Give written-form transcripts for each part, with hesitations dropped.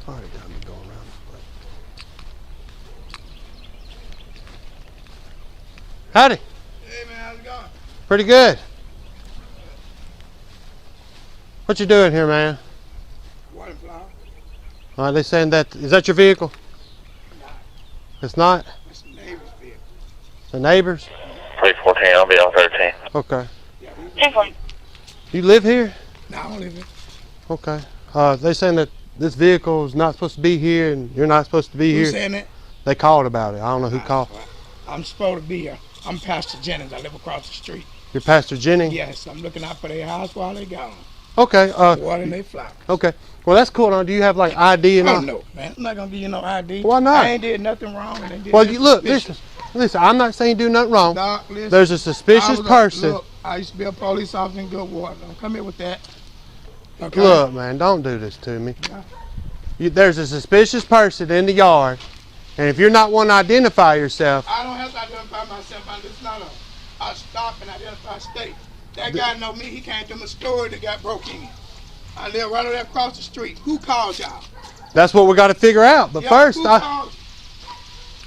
Already got me going around. Howdy. Hey man, how's it going? Pretty good. What you doing here, man? Water flower. All right, they saying that, is that your vehicle? No, It's not? it's the neighbor's vehicle. The neighbors? 314, I'll be on 13. Okay. Yeah, You live here? no, I don't live here. Okay. They saying that this vehicle is not supposed to be here and you're not supposed to be Who's here. saying that? They called about it. I don't know who called. I'm supposed to be here. I'm Pastor Jennings. I live across the street. You're Pastor Jennings? Yes, I'm looking out for their house while they gone. Okay. Watering their flowers. Okay. Well, that's cool. Now, do you have like ID and Oh all? no, man. I'm not gonna give you no ID. Why not? I ain't did nothing wrong. And they did Well, nothing you look, suspicious. listen. I'm not saying do nothing wrong. Doc, listen, There's a suspicious person. Look, I used to be a police officer in Goodwater. Don't come here with that. Okay? Look, man, don't do this to me. Yeah. There's a suspicious person in the yard, and if you're not one to identify yourself, I don't have to identify myself. It's not a stop and identify state. That guy know me. He came to my store that got broke in. I live right over there across the street. Who called y'all? that's what we got to figure out. But Yeah, first, who called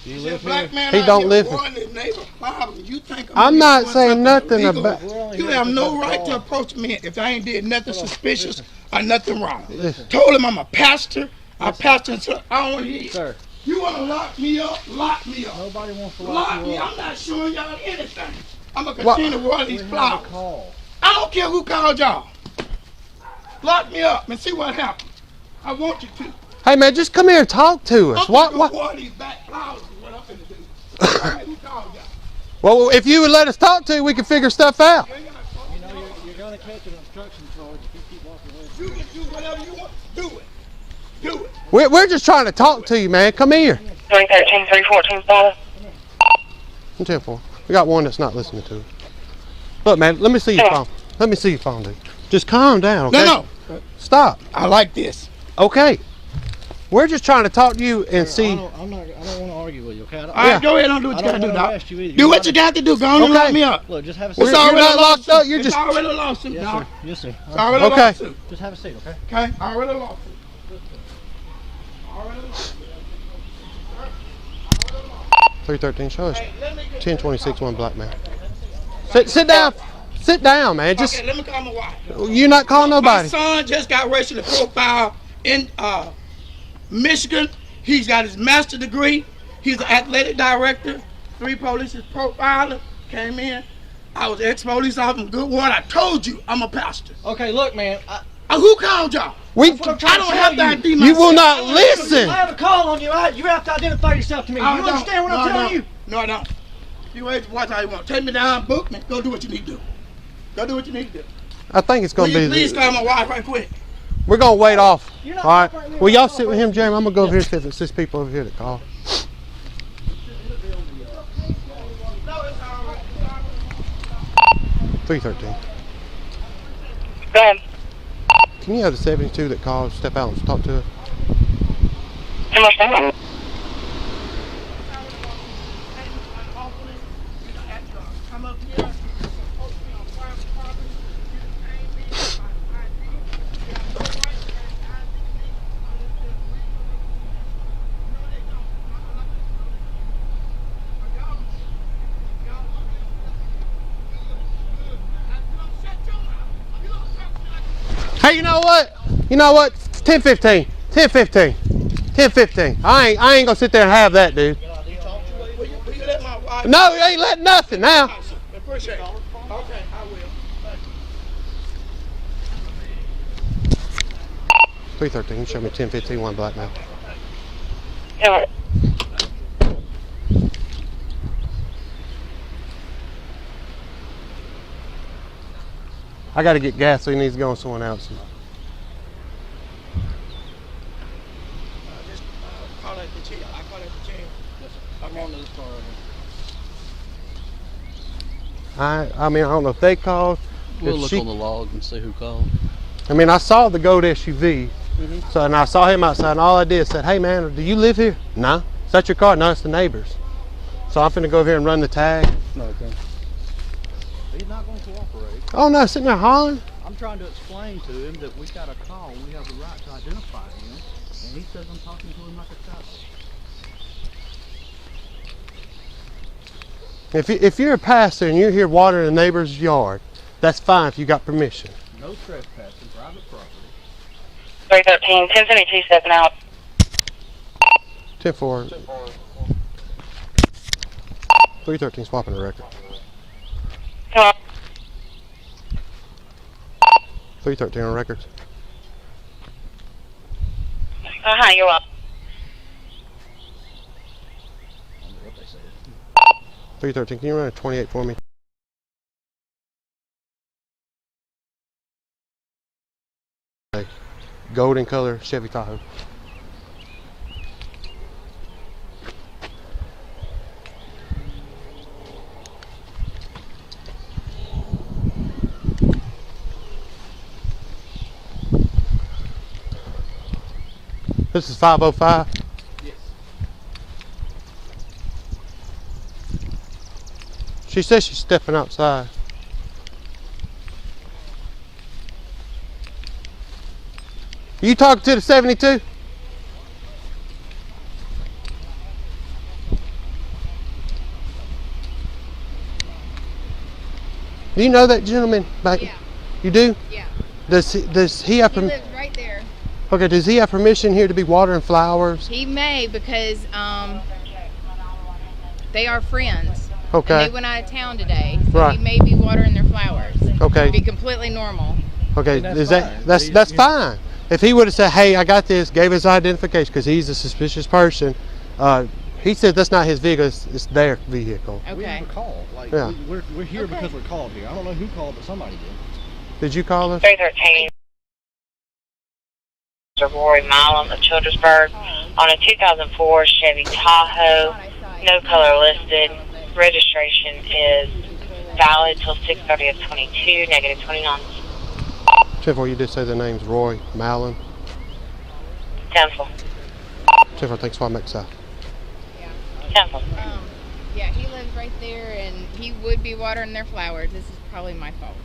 you? you There's live a black here? man He out don't here live here. warning his neighbor problems. You think I'm not doing saying something nothing illegal? about. You have no right to approach me if I ain't did nothing suspicious or nothing wrong. Listen. Told him I'm a pastor. I pastor until I don't want to hear you. Sir, You want to lock me up? Lock me up. nobody wants to Lock lock me. you up. I'm not showing y'all anything. I'm gonna continue to water these We have a flowers. call. I don't care who called y'all. Lock me up and see what happens. I want you to. Hey, man, just come here and talk to us. I'm What? gonna What? water these back flowers is what I'm finna do. Who called y'all? Well, if you would let us talk to you, we can figure stuff out. You ain't gotta talk. You know, you're going to catch an obstruction charge if you keep walking away. You can do whatever you want. Do it. Do it. We're just trying to talk to you, man. Come here. 313, 314, Spotted. I'm 10-4. We got one that's not listening to us. Look, man, let me see your phone. Let me see your phone, dude. Just calm down, okay? No. Stop. I like this. Okay. We're just trying to talk to you and Sir, see. I don't want to argue with you, okay? All right, go ahead and do what I you gotta don't do, want to Doc. arrest you either. Do what you got to do. Go on and Okay. lock me up. Look, just have a It's seat. You're already not a locked lawsuit. up, you're It's just- already a lawsuit, Yes, Doc. sir. Yes, sir. It's already a Okay. lawsuit. Just have a seat, okay? Okay? Already a lawsuit. Already a lawsuit. 313, show us. Hey, let me get 1026, one black man. Sit down. Sit down, man. Just, Okay, let me call my wife. you're not calling My nobody. son just got racially profiled in Michigan. He's got his master's degree. He's an athletic director. 3 police profiler came in. I was ex-police officer in Goodwater. I told you I'm a pastor. Okay, look, man. Who called y'all? We, That's what I'm I trying don't to have tell to ID you myself. will not I listen. I have a call on you. You have to identify yourself to me. You don't. understand what No, I'm I telling don't. you? No, I don't. You wait to watch how you want. Take me down, book me. Go do what you need to do. Go do what you need to do. I think it's going Will to you be. please call my wife right quick? We're going to wait off. You're not All right. right here. Will y'all sit with him, Jeremy? I'm going to go over here and see if it's 6 people over here that call. No, it's all right. 313. Go ahead. Can you have the 72 that called step out and talk to us? How much time? Come up here. Hey, you know what? 1015. 1015. 1015. I ain't gonna sit there and have that, dude. Will you let my wife? No, you ain't letting nothing now. Appreciate it. Okay, I will. 313. Show me 1015. One black man. Yeah. I got to get gas, so he needs to go on someone else. Just call at the chair. I call at the chair. I'm on this car right here. I mean, I don't know if they called. We'll if look she- on the log and see who called. I mean, I saw the goat SUV. So, and I saw him outside, and all I did said, "Hey, man, do you live here?" No. Is that your car? No, it's the neighbors. So I'm finna go over here and run the tag. No, okay. He's not going to cooperate. Oh no, sitting there hollering. I'm I'm trying to explain to him that we got a call and we have the right to identify him, and he says I'm talking to him like a child. If you're a pastor and you're here watering a neighbor's yard, that's fine if you got permission. No trespassing, private property. 313, 1072, stepping out. 10-4. 313 swapping the record. Come on. 313 on records. You're welcome. I don't know what they said. 313, can you run a 28 for me? Golden color Chevy Tahoe. This is 505. Yes. She says she's stepping outside. You talking to the 72? Do you know that gentleman back? Yeah. You do? Yeah. Does he have He permission? lives right there. Okay, does he have permission here to be watering flowers? He may because they are friends. Okay. And they went out of town today, so Right. he may be watering their flowers. Okay. Be completely normal. Okay, And is that's that fine. that's fine. If he would have said, "Hey, I got this," gave his identification because he's a suspicious person. He said that's not his vehicle; it's their vehicle. We Okay. have a call. Like, Yeah. we're here Okay. because we're called here. I don't know who called, but somebody did. Did you call us? 313. Rory Milam of Childersburg on a 2004 Chevy Tahoe. No color listed. Registration is valid till 6:30 of 22, negative 29. 10-4, you did say the name's Roy Mallon. 10-4. 10-4, thanks for make south. 10-4. Yeah, he lives right there, and he would be watering their flowers. This is probably my fault.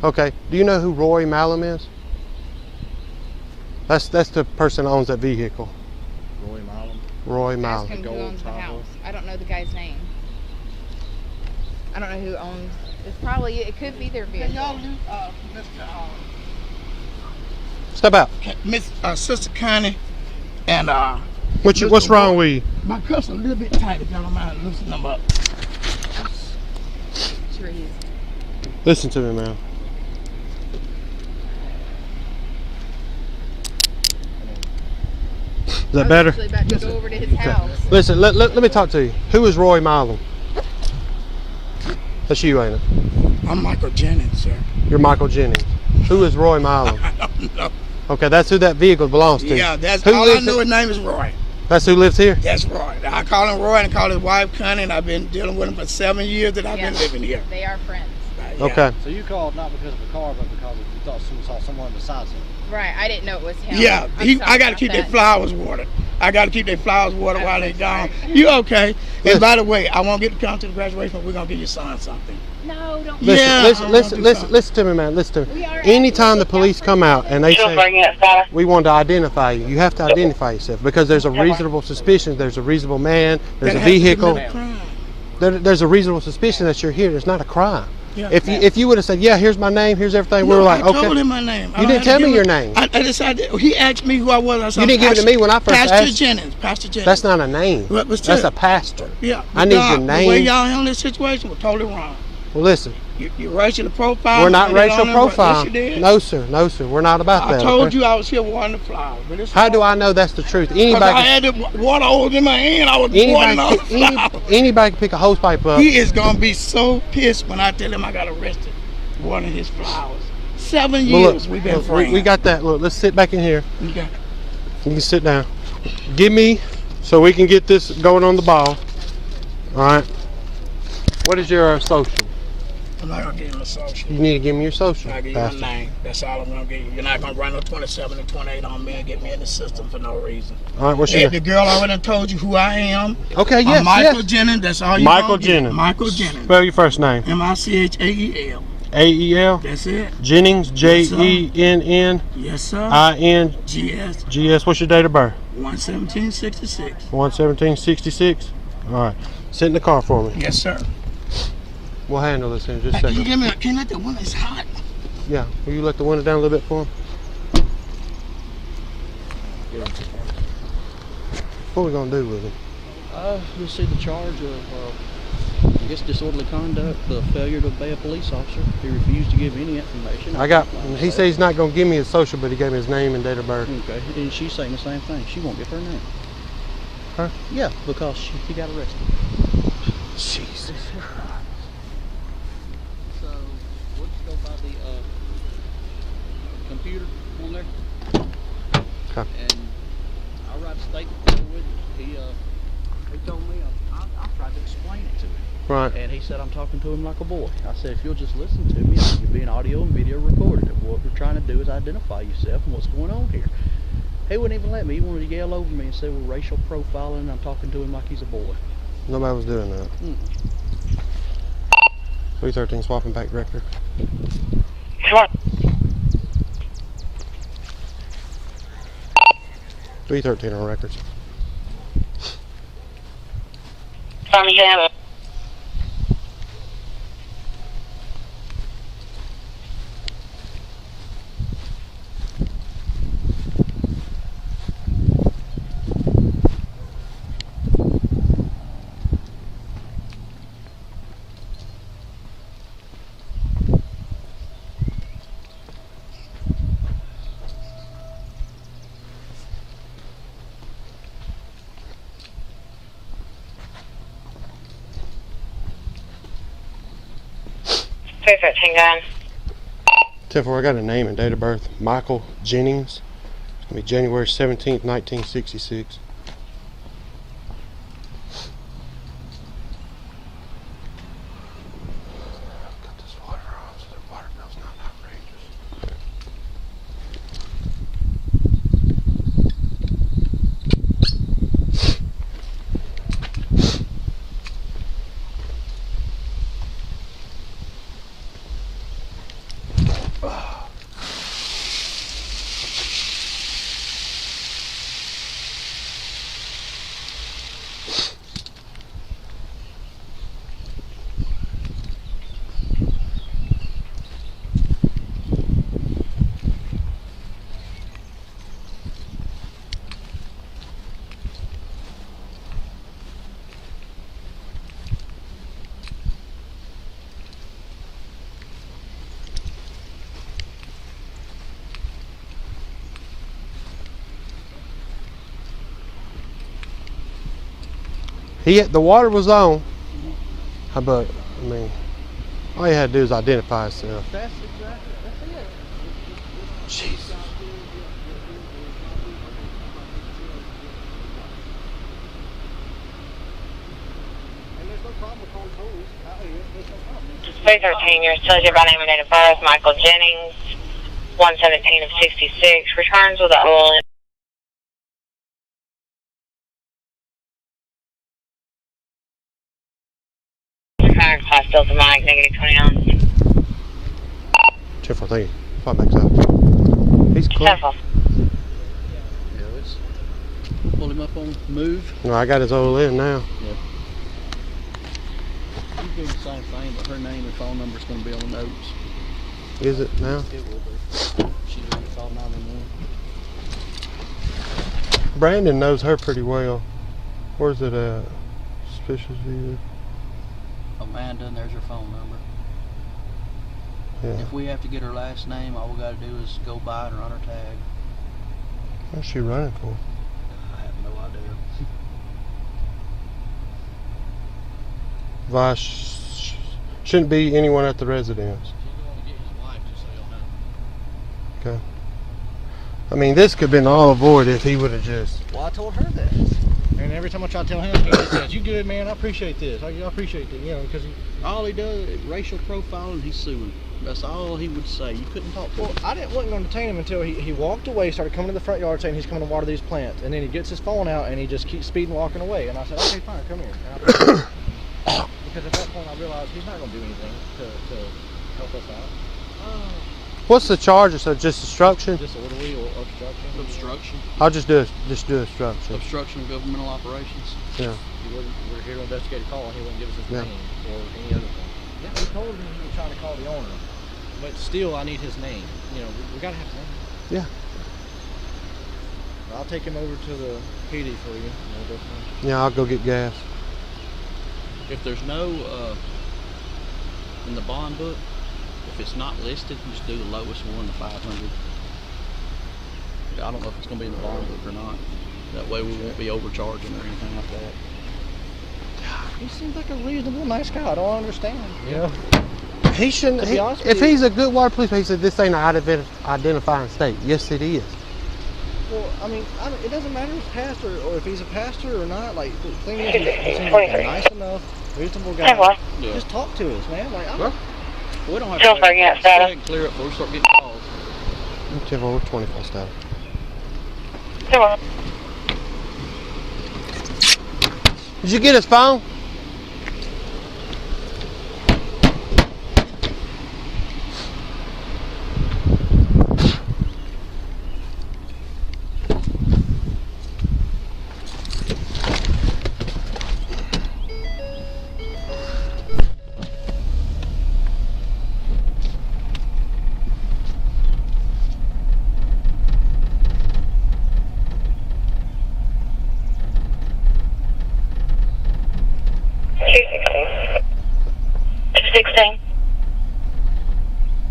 Okay, do you know who Roy Mallon is? That's the person that owns that vehicle. Roy Milam. Roy Ask Mallon. him who Gold owns the Tahoe. house. I don't know the guy's name. I don't know who owns. It could be their Can vehicle. y'all leave, Mr. Step out. Miss Sister Connie and What's wrong with you? my cuffs are a little bit tight. If y'all don't mind loosening them up. Sure he is. Listen to me, man. Is that better? I was actually about to go over to his house. Listen, let me talk to you. Who is Roy Mallon? That's you, ain't it? I'm Michael Jennings, sir. You're Michael Jennings. Who is Roy Mallon? I don't know. Okay, that's who that vehicle belongs to. Yeah, that's Who all I lives know. in- His name is Roy. That's who lives here? That's Roy. I call him Roy and I call his wife Connie, and I've been dealing with him for 7 years that I've been Yeah. living here. They are friends. Yeah. Okay. So you called not because of the car, but because you thought you saw someone besides him. Right, I didn't know it was him. Yeah, I'm sorry I got to about keep their that. flowers watered. I got to keep their flowers watered I'm while so they're gone. sorry. You okay? Listen. And by the way, I won't get to come to the graduation, but we're going to get your son something. No, don't. Listen, Yeah, listen, I listen, wanna do listen, something. listen to me, man. Listen to We me. are Anytime the asking police come out and they Childersburg, say, unit status. we want to identify you, you have to identify yourself because there's a reasonable suspicion, there's a reasonable man, there's That a has to vehicle. commit a crime. There's a reasonable suspicion that you're here. There's not a crime. Yeah. If you would have said, yeah, here's my name, here's everything, we were like, I told okay. him my name. I You don't didn't have to tell me give your him- name. I decided, he asked me who I was. I said, You didn't give it to me when I first Pastor asked. Jennings. Pastor Jennings. That's not a name. But That's still- a pastor. Yeah. I need your The way name. y'all handle this situation was totally wrong. Well, listen, You racial profile. we're not put it racial on them, but profile. Yes, you did. No, sir. No, sir. We're not about I that. told okay? you I was here watering the flowers. But it's How do I know that's the truth? Because I Anybody, had the water hose in my hand. I was watering all the flowers. anybody can pick a hose pipe up. He is going to be so pissed when I tell him I got arrested watering his flowers. 7 Well, years we've been look, friends. we got that. Look, let's sit back in here. Okay. You can sit down. Give me, so we can get this going on the ball. All right. What is your social? I'm not going to give him a social. You need to give me your social. I'll give you my Pastor. name. That's all I'm going to give you. You're not going to run no 27 and 28 on me and get me in the system for no reason. All right. What's Hey, your the name? girl already told you who I am. Okay. Yes. I'm Michael yes. Jennings. That's all you Michael gonna get. Jennings. Michael Jennings. Spell your first name. Michael. A-E-L? That's it. Jennings, Yes, sir. J-E-N-N-I-N-G-S. Yes, sir. GS What's your date of birth? 11766. 11766. All right. Sit in the car for me. Yes, sir. We'll handle this in just a Hey, can you second. give me can you let the one that's hot? Yeah. Will you let the window down a little bit for him? What are we going to do with him? We'll see the charge of, I guess, disorderly conduct, failure to obey a police officer. He refused to give any information. He said he's not going to give me his social, but he gave me his name and date of birth. Okay, and she's saying the same thing. She won't give her name. Huh? Yeah, because he got arrested. Jesus. So, we'll just go by the computer on there. Okay. And I'll write a statement with it. He told me, I tried to explain it to him. Right. And he said, I'm talking to him like a boy. I said, if you'll just listen to me, you're being audio and video recorded. What we're trying to do is identify yourself and what's going on here. He wouldn't even let me. He wanted to yell over me and say we're racial profiling and I'm talking to him like he's a boy. Nobody was doing that. 313 swapping back director. Sure. 313 on records. Tommy Hammond. Gun. 10-4, I got a name and date of birth. Michael Jennings. It's going to be January 17th, 1966. Cut this water off so the water bill's not outrageous. The water was on, but I mean, all you had to do is identify yourself. That's exactly, that's it. Jesus. And there's no problem with calling police out here. There's no problem. 313, your associate by name and date of birth, Michael Jennings, 117 of 66, returns with the oil. Class Delta Mike, negative 20 ounce. 10-4, thank you. Fly back up. He's close. 10-4. Yeah, we'll pull him up on move. No, I got his oil in now. Yeah. You do the same thing, but her name and phone number is going to be on the notes. Is it now? It will be. She's going to call 911. Brandon knows her pretty well. Where's it at? Suspicious view. Amanda, and there's her phone number. Yeah. If we have to get her last name, all we got to do is go by and run her tag. What's she running for? I have no idea. Vice shouldn't be anyone at the residence. She's going to get his wife, just so you'll know. Okay. I mean, this could have been all avoided if he would have just. Well, I told her that. And every time I try to tell him, he just says, "You good, man? I appreciate this. I appreciate it." You know, because all he does is racial profiling. He's suing. That's all he would say. You couldn't talk to him. Well, wasn't going to detain him until he walked away, started coming to the front yard saying he's coming to water these plants, and then he gets his phone out and he just keeps speeding, walking away. And I said, "Okay, fine, come here." Because at that point I realized he's not going to do anything to help us out. What's the charge? So just obstruction? Disorderly or obstruction? Obstruction. I'll just do obstruction. Obstruction of governmental operations. Yeah. We're here to investigate a call, and he wouldn't give us his Yeah. name or any other thing. Yeah, we told him he was trying to call the owner, but still, I need his name. You know, we gotta have his name. Yeah. I'll take him over to the PD for you. And we'll go from there. Yeah, I'll go get gas. If there's no in the bond book, if it's not listed, just do the lowest one, the 500. I don't know if it's going to be in the bond book or not. That way we won't be overcharging or anything like that. He seems like a reasonable, nice guy. I don't understand. You know? He shouldn't. To be honest with If you- he's a good water policeman, he said this ain't an identifying state. Yes, it is. Well, I mean, it doesn't matter if he's pastor or if he's a pastor or not. Like, the thing is, he seems like a nice enough, reasonable guy. Yeah. Just talk to us, man. Like, We don't have Childersburg, yeah, to status. clear up before we start getting calls. We're 24 status. Come on. Did you get his phone?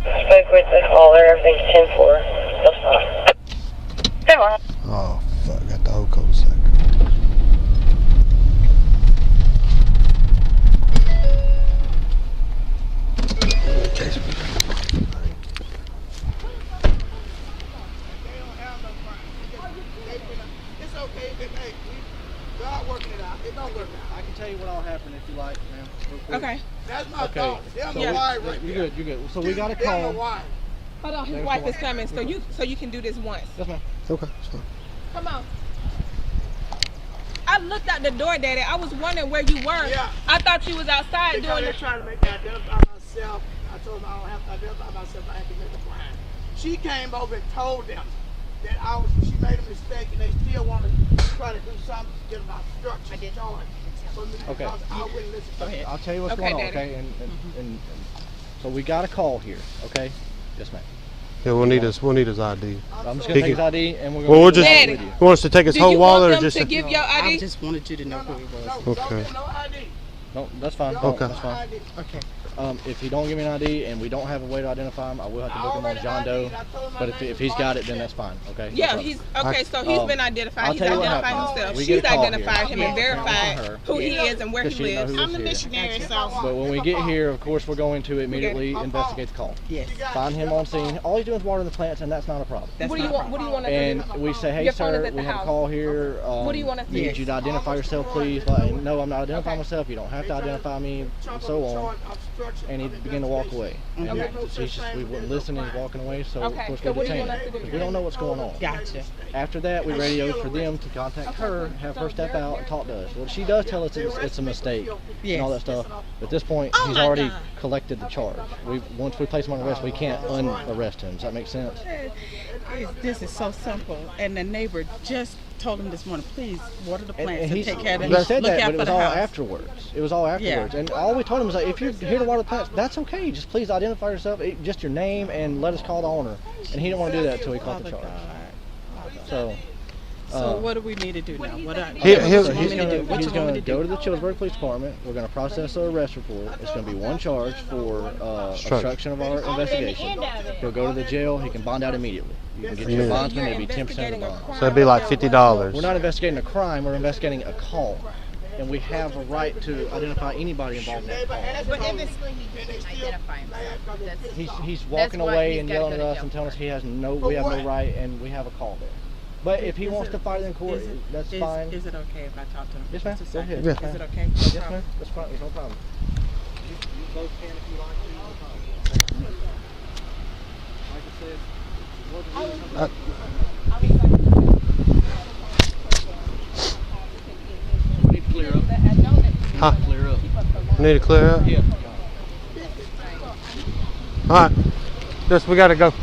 Spoke with the caller, everything's 10-4. Still fine. Come on. Oh, fuck. Got the whole cul-de-sac. It's okay. Hey, God working it out. It don't work out. I can tell you what all happened if you like, man. Real quick. Okay. That's my Okay. daughter. There's So my we- wife right You're there. good. You're good. So we got a There's my call. wife. Hold on, his There's wife the is wife. coming, so you can do this once. Yes, ma'am. Okay, that's fine. Come on. I looked out the door, Daddy. I was wondering where you were. Yeah. I thought you was outside Because doing they're the. trying to make me identify myself. I told them I don't have to identify myself. I have to commit a crime. She came over and told them that she made a mistake and they still want to try to do something to get about obstruction charge for me Okay. because I wouldn't listen to them. I'll tell you what's Okay, going on, Daddy. okay? And so we got a call here, okay? Yes, ma'am. Yeah, we'll need his ID. I'm just He gonna take his can- ID and we're Well, gonna we'll do just. it Daddy. with you. You want us to take his Do whole you wallet want or them just? to give your ID? I just wanted you to know who he was. Don't Okay. get no ID. No, that's fine. Don't Okay. get That's no fine. ID. Okay. If he don't give me an ID and we don't have a way to identify him, I will have to look him on John Doe. But if he's got it, then that's fine. Okay. No Yeah, problem. he's okay. So he's been I'll identified. He's tell you what identified happened. himself. We She's get a call identified here. him and Yeah. verified Her. who he is and where he Because she lives. knows I'm the here. missionary, so But when we get here, of course, we're going to immediately investigate the call. yes. Find him on scene. All he's doing is watering the plants, and that's not a problem. That's What do you not want? What do you want us to And do? we say, hey, Your phone is sir, at we the have a house. call here. What do you want us to do? Need you to identify yourself, please. Like, no, I'm not identifying myself. You don't have to identify me, and so on. And he began to walk away. And Okay. we wouldn't listen, and he's walking away, so of Okay, course so we what do you detained want him. us to do? Because we don't know what's going on. Gotcha. After that, we radioed for them to contact her, have her step out and talk to us. Well, she does tell us it's a mistake and all that stuff. But at this point, Oh he's my already God. collected the charge. Once we place him on arrest, we can't unarrest him. Does that make sense? This is so simple. And the neighbor just told him this morning, please water the And plants and he's, take care of them. I said Look that, out but it for was the all house. afterwards. It was all afterwards. And all we told him was like, if you're here to water the plants, that's okay. Just please identify yourself, just your name, and let us call the owner. And he didn't want to do that until he caught the Father charge. God. So. So what do we need to do now? What He'll- you So want he's me to do? going What you want me to to go do? to the Childersburg Police Department. We're going to process the arrest report. It's going to be one charge for obstruction of our investigation. He'll go to the jail. He can bond out immediately. You can get your bondsman. It'll be 10% of the bond. So it'd be like $50. We're not investigating a crime. We're investigating a call. And we have a right to identify anybody involved in that call. But basically, he didn't identify himself. He's walking That's why away he's and gotta yelling go at to us jail and telling us for. we have no right, and we have a call there. But if he wants to fight it in court, that's fine. Is it okay if I talk to him? Yes, ma'am. Just a Go second. ahead. Yeah. Is it okay? Yes, ma'am. That's fine. There's no problem. You both can if you like to. No problem. Like I said, it wasn't We need to clear up. Huh? Clear up. Need to clear up? Yeah. All right. Just, we got to go.